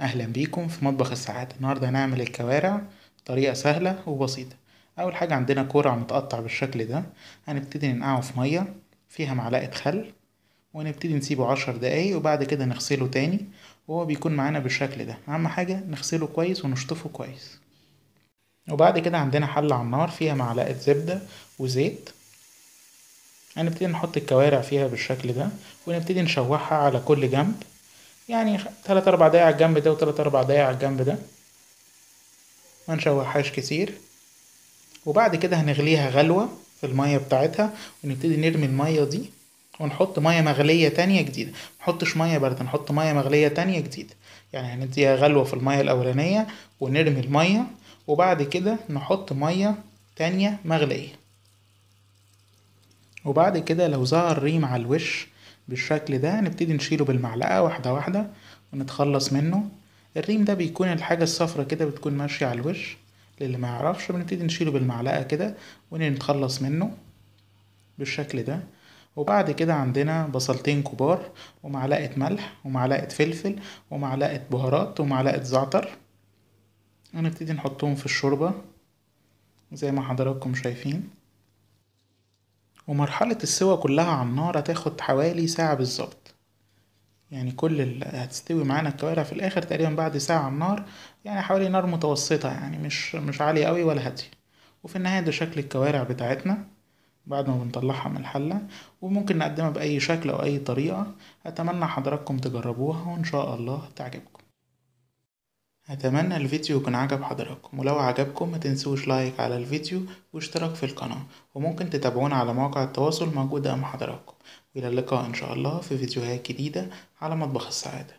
اهلا بيكم في مطبخ السعادة. النهاردة هنعمل الكوارع بطريقة سهلة وبسيطة. اول حاجة عندنا كورع متقطع بالشكل ده، هنبتدي ننقعه في مية فيها معلقة خل، ونبتدي نسيبه 10 دقايق وبعد كده نغسله تاني، وهو بيكون معانا بالشكل ده. اهم حاجة نغسله كويس ونشطفه كويس. وبعد كده عندنا حلة على النار فيها معلقة زبدة وزيت، هنبتدي نحط الكوارع فيها بالشكل ده ونبتدي نشوحها على كل جنب، يعني 3 4 دقايق على الجنب ده و3 4 دقايق على الجنب ده، ما نشوحهاش كتير. وبعد كده هنغليها غلوة في المية بتاعتها، ونبتدي نرمي المية دي ونحط مية مغلية تانية جديدة. نحطش مية باردة، نحط مية مغلية تانية جديدة. يعني هنديها غلوة في المية الأولانية ونرمي المية، وبعد كده نحط مية تانية مغلية. وبعد كده لو ظهر ريم على الوش بالشكل ده هنبتدي نشيله بالمعلقة واحدة واحدة ونتخلص منه. الريم ده بيكون الحاجة الصفرة كده بتكون ماشية على الوش، للي ما يعرفش بنبتدي نشيله بالمعلقة كده ونتخلص منه بالشكل ده. وبعد كده عندنا بصلتين كبار ومعلقة ملح ومعلقة فلفل ومعلقة بهارات ومعلقة زعتر، هنبتدي نحطهم في الشوربة زي ما حضراتكم شايفين. ومرحلة السوا كلها على النار هتاخد حوالي ساعة بالظبط. يعني كل اللي هتستوي معانا الكوارع في الاخر تقريبا بعد ساعة على النار، يعني حوالي نار متوسطة، يعني مش عالية قوي ولا هادية. وفي النهاية ده شكل الكوارع بتاعتنا بعد ما بنطلعها من الحلة، وممكن نقدمها بأي شكل أو أي طريقة. أتمنى حضراتكم تجربوها وإن شاء الله تعجبكم. أتمنى الفيديو يكون عجب حضراتكم، ولو عجبكم ما تنسوش لايك على الفيديو واشتراك في القناة، وممكن تتابعونا على مواقع التواصل موجودة أمام حضراتكم. وإلى اللقاء إن شاء الله في فيديوهات جديدة على مطبخ السعادة.